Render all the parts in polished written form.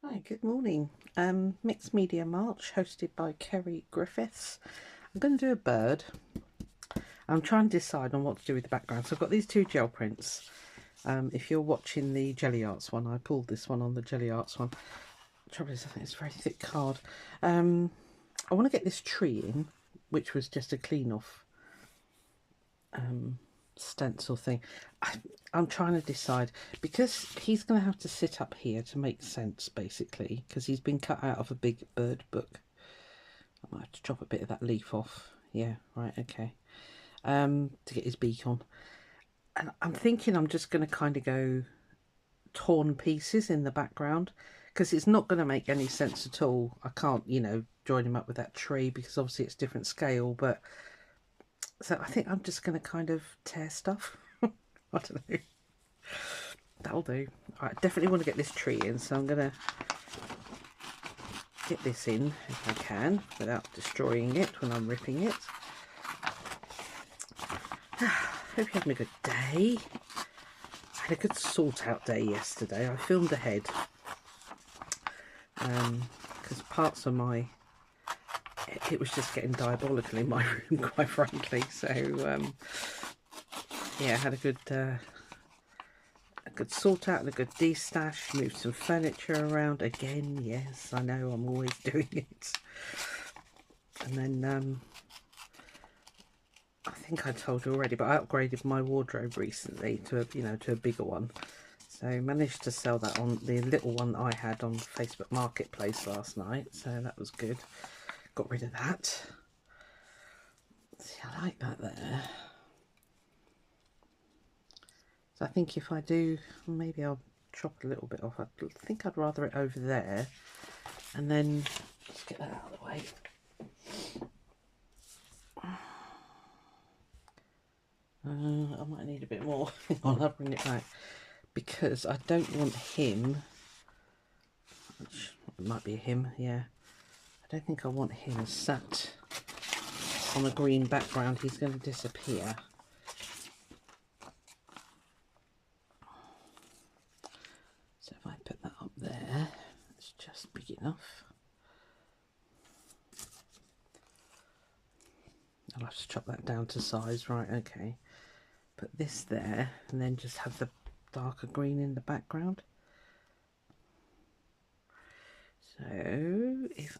Hi, good morning. Mixed Media March hosted by Kerry Griffiths. I'm going to do a bird. I'm trying to decide on what to do with the background. So I've got these two gel prints. If you're watching the Jelly Arts one, I pulled this one on the Jelly Arts one. The trouble is, I think it's a very thick card. I want to get this tree in, which was just a clean off stencil thing. I'm trying to decide, because he's going to have to sit up here to make sense, basically, because he's been cut out of a big bird book. I might have to chop a bit of that leaf off. Yeah, right, okay. To get his beak on. And I'm thinking I'm just going to kind of go torn pieces in the background, because it's not going to make any sense at all. I can't, join him up with that tree, because obviously it's different scale, but so I think I'm just going to kind of tear stuff. I don't know. That'll do. I definitely want to get this tree in, so I'm going to get this in if I can without destroying it when I'm ripping it. Hope you're having a good day. I had a good sort out day yesterday. I filmed ahead because parts of it was just getting diabolical in my room, quite frankly. So yeah, I had a good sort out and a good de-stash. Moved some furniture around again. Yes, I know, I'm always doing it. And then I think I told you already, but I upgraded my wardrobe recently to a bigger one. So managed to sell that on the little one I had on Facebook Marketplace last night. So that was good. Got rid of that. See, I like that there. So I think if I do, maybe I'll chop a little bit off. I think I'd rather it over there. And then let's get that out of the way. I might need a bit more. Hang on, I'll bring it back. Because I don't want him, which it might be a him, yeah. I don't think I want him sat on a green background. He's going to disappear. So if I put that up there, it's just big enough. I'll have to chop that down to size, right, okay. Put this there, and then just have the darker green in the background. So if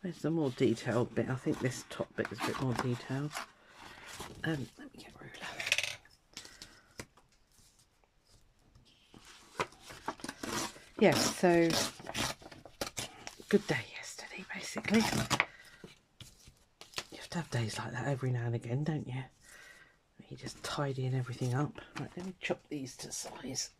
where's the more detailed bit? I think this top bit is a bit more detailed. Let me get a ruler. Yeah, so good day yesterday, basically. You have to have days like that every now and again, don't you? You just tidying everything up. Right, let me chop these to size.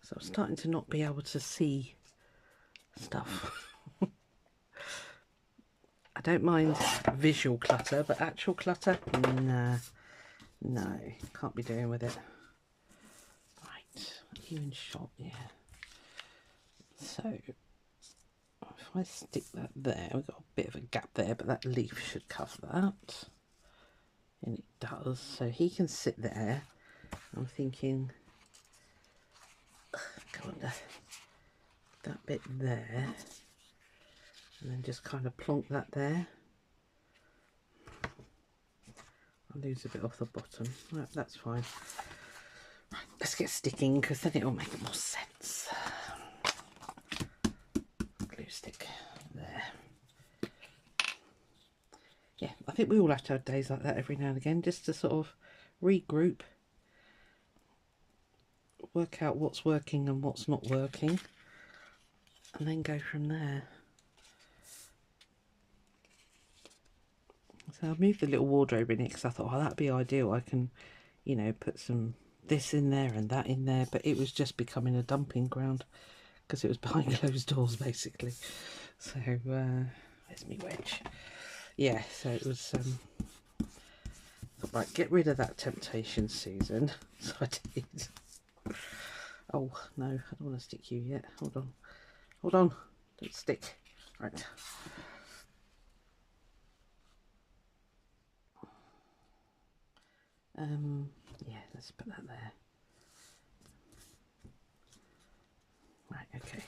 So I'm starting to not be able to see stuff. I don't mind visual clutter, but actual clutter, nah, no, can't be doing with it. Right, you in shot, yeah. So if I stick that there, we've got a bit of a gap there, but that leaf should cover that. And it does, so he can sit there. I'm thinking, go under that bit there, and then just kind of plonk that there. I'll lose a bit off the bottom. Right, that's fine. Right, let's get sticking, because then it'll make more sense. Glue stick there. Yeah, I think we all have to have days like that every now and again, just to sort of regroup, work out what's working and what's not working, and then go from there. So I moved the little wardrobe in it because I thought, oh, that'd be ideal. I can, put some this in there and that in there, but it was just becoming a dumping ground because it was behind closed doors, basically. So there's me wedge. Yeah, so it was right, get rid of that temptation, Susan. So I did. Oh no, I don't want to stick you yet. Hold on, don't stick. Right. Yeah, let's put that there. Right, okay.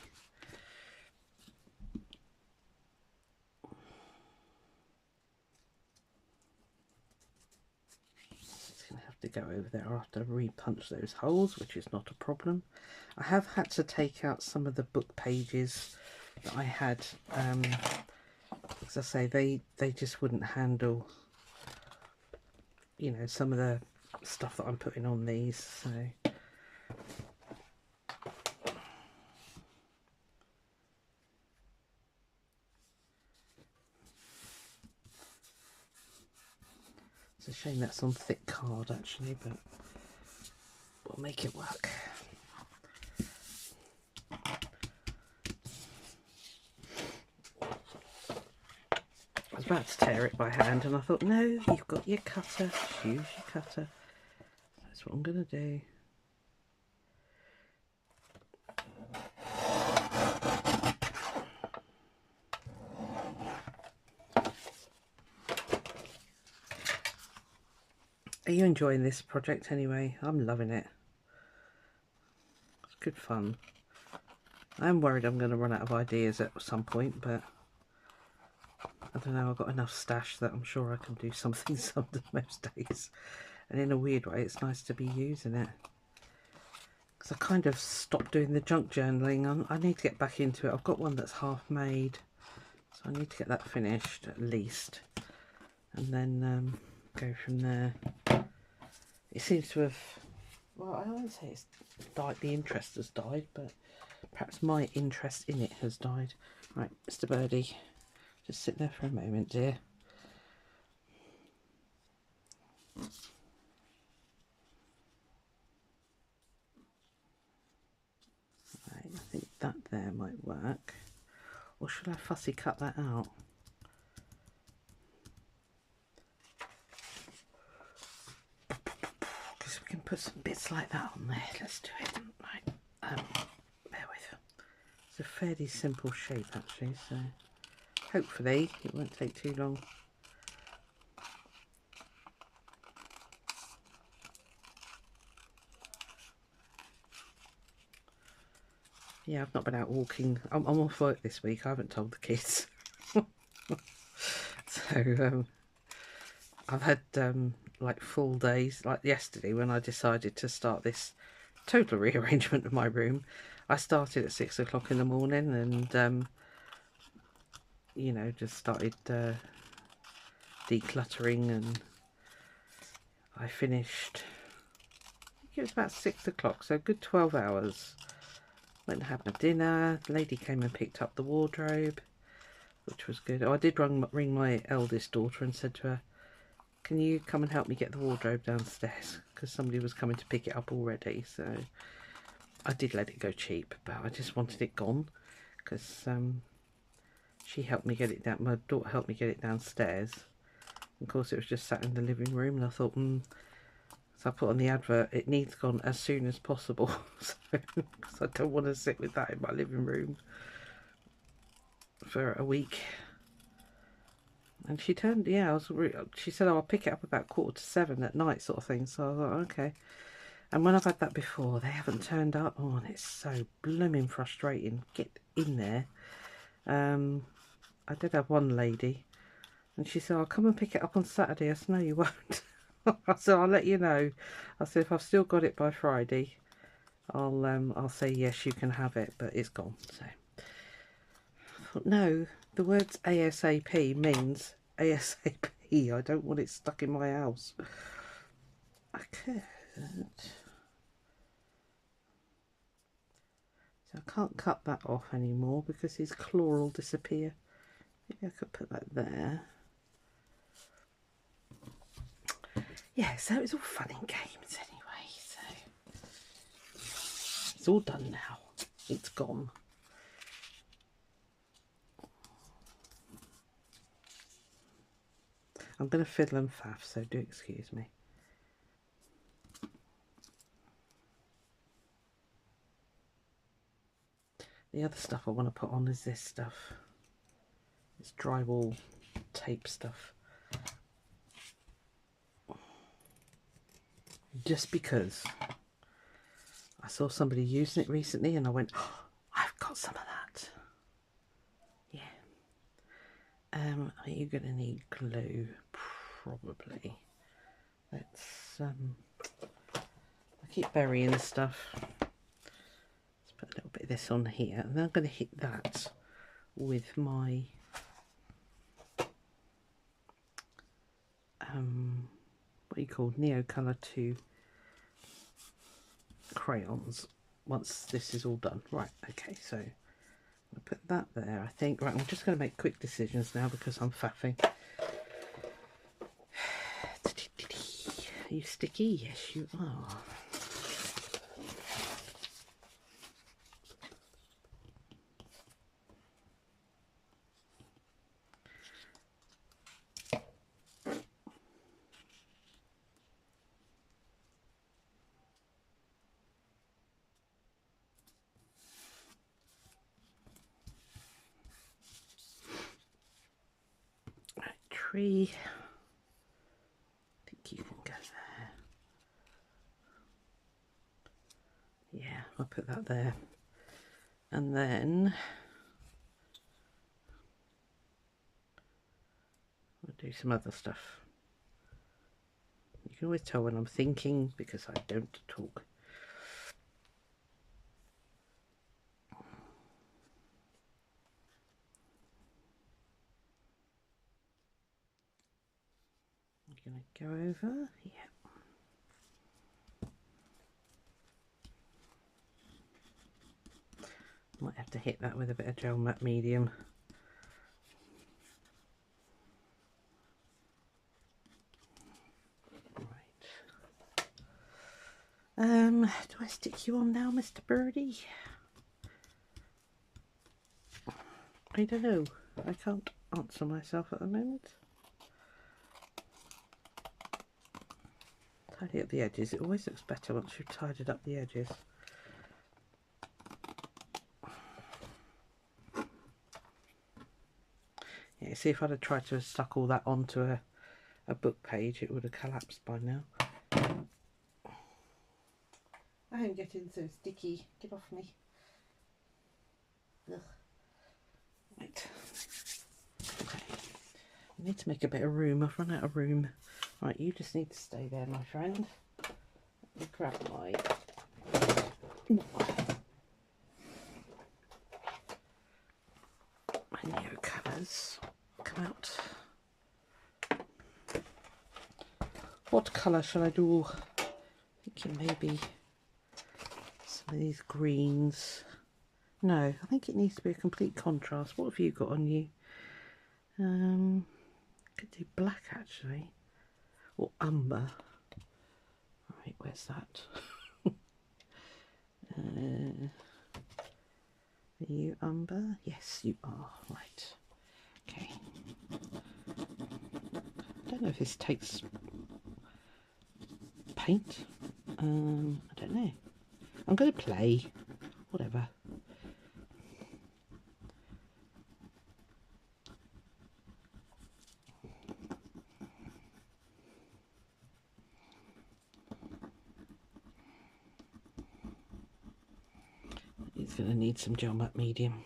Just going to have to go over there after repunch those holes, which is not a problem. I have had to take out some of the book pages that I had, as I say, they just wouldn't handle, you know, some of the stuff that I'm putting on these, so it's a shame that's on thick card actually, but we'll make it work. I was about to tear it by hand and I thought, no, you've got your cutter, use your cutter. That's what I'm going to do. Are you enjoying this project anyway? I'm loving it. It's good fun. I'm worried I'm going to run out of ideas at some point, but I don't know, I've got enough stash that I'm sure I can do something most days. And in a weird way, it's nice to be using it. Because I kind of stopped doing the junk journaling. I need to get back into it. I've got one that's half made, so I need to get that finished at least. And then go from there. It seems to have, well, I won't say it's died, the interest has died, but perhaps my interest in it has died. Right, Mr. Birdie, just sit there for a moment, dear. Right, I think that there might work. Or should I fussy cut that out? Because we can put some bits like that on there. Let's do it. Right, bear with. It's a fairly simple shape actually, so hopefully it won't take too long. Yeah, I've not been out walking. I'm off work this week. I haven't told the kids. So I've had like full days, like yesterday when I decided to start this total rearrangement of my room. I started at 6 o'clock in the morning and you know, just started decluttering, and I finished, I think it was about 6 o'clock, so a good 12 hours. Went and had my dinner. The lady came and picked up the wardrobe, which was good. Oh, I did ring my eldest daughter and said to her, can you come and help me get the wardrobe downstairs? Because somebody was coming to pick it up already. So I did let it go cheap, but I just wanted it gone because she helped me get it down. My daughter helped me get it downstairs. Of course, it was just sat in the living room, and I thought, so I put on the advert, it needs gone as soon as possible. So, because I don't want to sit with that in my living room for a week. And she turned, yeah, she said, oh, I'll pick it up about 6:45 at night, sort of thing. So I thought, okay. And when I've had that before, they haven't turned up. Oh, and it's so blooming frustrating. Get in there. I did have one lady, and she said, I'll come and pick it up on Saturday. I said, no, you won't. I said, I'll let you know. I said, if I've still got it by Friday, I'll say yes, you can have it, but it's gone. So I thought, no, the words ASAP means ASAP. I don't want it stuck in my house. I could. So I can't cut that off anymore because his claw will disappear. Maybe I could put that there. Yeah, so it's all fun and games anyway, so it's all done now. It's gone. I'm going to fiddle and faff, so do excuse me. The other stuff I want to put on is this stuff. It's drywall tape stuff. just because I saw somebody using it recently and I went, oh, I've got some of that. Yeah. Are you going to need glue? Probably. Let's, I keep burying stuff. Let's put a little bit of this on here, and then I'm going to hit that with my what do you call Neo Colour 2 crayons once this is all done. Right, okay, so I'll put that there, I think. Right, I'm just going to make quick decisions now because I'm faffing. Are you sticky? Yes, you are. Right, tree. I think you can go there. Yeah, I'll put that there. And then I'll do some other stuff. You can always tell when I'm thinking because I don't talk. I'm going to go over, yeah. Might have to hit that with a bit of gel matte medium. Right. Do I stick you on now, Mr. Birdie? I don't know. I can't answer myself at the moment. Tidy up the edges. It always looks better once you've tidied up the edges. Yeah, see, if I'd have tried to stuck all that onto a book page, it would have collapsed by now. I am getting so sticky. Get off me. Ugh. Right. Okay. I need to make a bit of room. I've run out of room. Right, you just need to stay there, my friend. Let me grab my Neo colours. Come out. What colour shall I do? Thinking maybe some of these greens. No, I think it needs to be a complete contrast. What have you got on you? Could do black actually, or umber. Right, where's that? Are you umber? Yes, you are. Right. Okay. I don't know if this takes paint. I don't know. I'm going to play. Whatever. It's going to need some gel matte medium.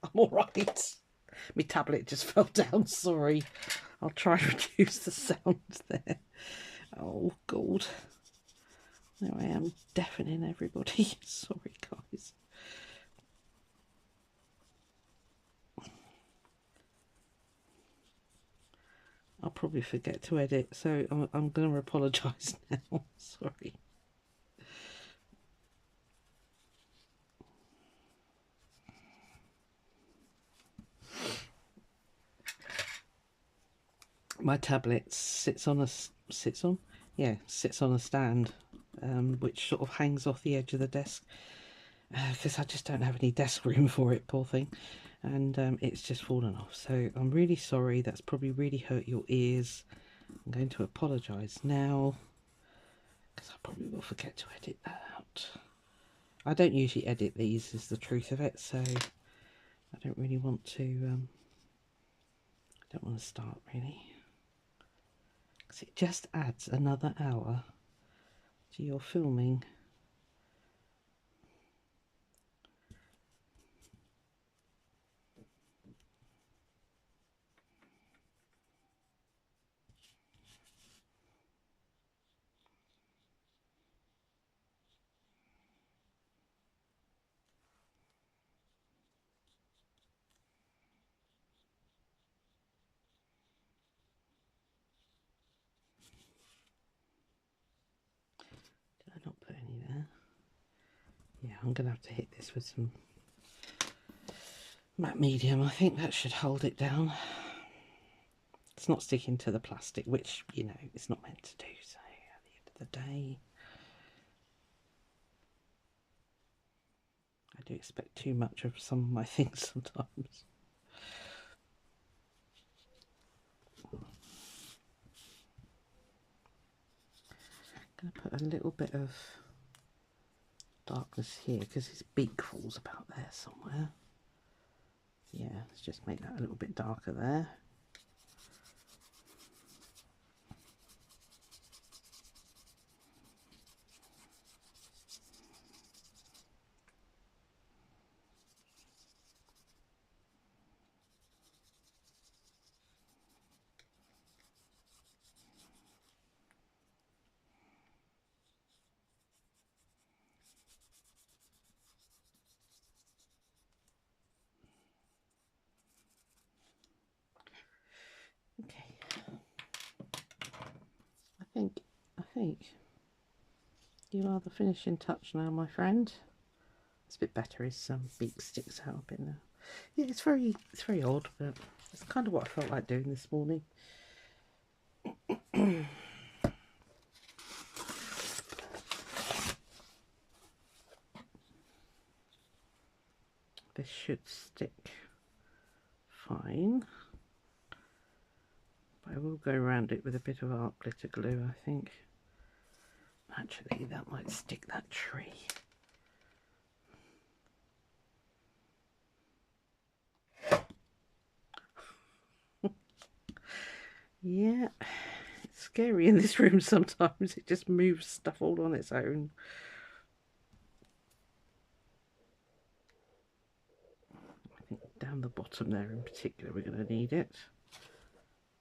I'm alright. My tablet just fell down, sorry. I'll try and reduce the sound there. Oh, God. There I am, deafening everybody. Sorry, guys. I'll probably forget to edit, so I'm going to apologise now. Sorry. My tablet sits on a stand, which sort of hangs off the edge of the desk because I just don't have any desk room for it, poor thing, and it's just fallen off. So I'm really sorry. That's probably really hurt your ears. I'm going to apologise now. because I probably will forget to edit that out. I don't usually edit these, is the truth of it, so I don't really want to, I don't want to start really. Because it just adds another hour to your filming. Did I not put any there? Yeah, I'm going to have to hit this with some matte medium. I think that should hold it down. It's not sticking to the plastic, which, you know, it's not meant to do. So at the end of the day, I do expect too much of some of my things sometimes. I'm going to put a little bit of darkness here because his beak falls about there somewhere. Yeah, let's just make that a little bit darker there. Okay, I think you are the finishing touch now, my friend. It's a bit better. His beak sticks out a bit now. Yeah, it's very odd, but it's kind of what I felt like doing this morning. This should stick fine. But I will go around it with a bit of art glitter glue, I think. Actually, that might stick that tree. Yeah, it's scary in this room sometimes. It just moves stuff all on its own. I think down the bottom there in particular we're going to need it.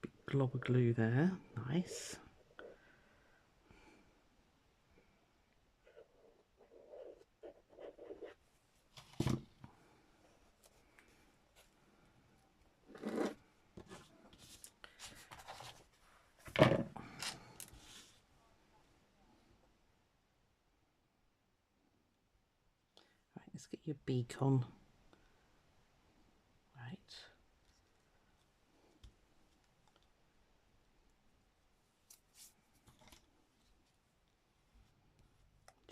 Big glob of glue there. Nice. Let's get your beak on. Right.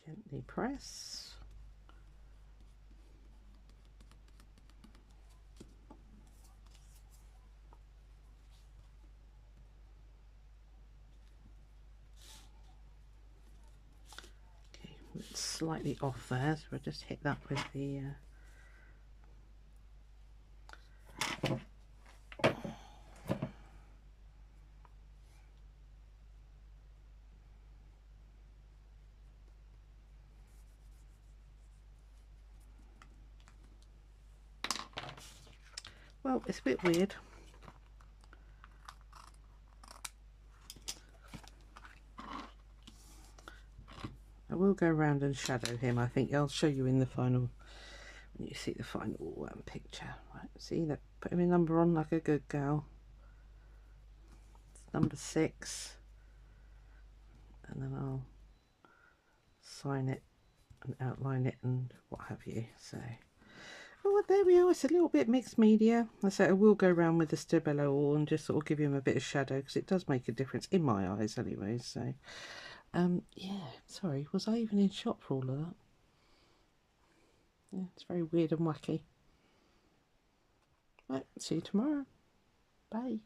Gently press. Okay, it's slightly off there, so we'll just hit that with the well, it's a bit weird. I will go around and shadow him. I think I'll show you in the final, when you see the final picture. Right, see that? Put him a number on like a good gal. It's number 6, and then I'll sign it and outline it and what have you. So, oh, there we are. It's a little bit mixed media. I say I will go around with the Stabilo oil and just sort of give him a bit of shadow because it does make a difference in my eyes anyway. So, yeah, sorry, was I even in shot for all of that? Yeah, it's very weird and wacky. Right, see you tomorrow. Bye.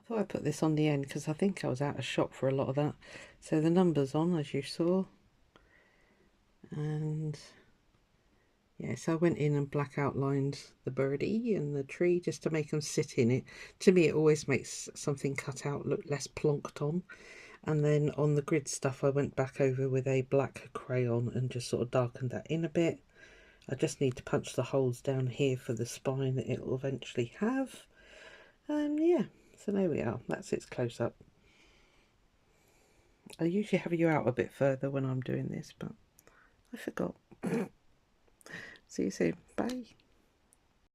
thought I'd put this on the end because I think I was out of shot for a lot of that. So the number's on, as you saw. And yeah, so I went in and black outlined the birdie and the tree just to make them sit in it. To me, it always makes something cut out look less plonked on. And then on the grid stuff, I went back over with a black crayon and just sort of darkened that in a bit. I just need to punch the holes down here for the spine that it will eventually have. And yeah, so there we are. That's its close-up. I usually have you out a bit further when I'm doing this, but I forgot. See you soon. Bye.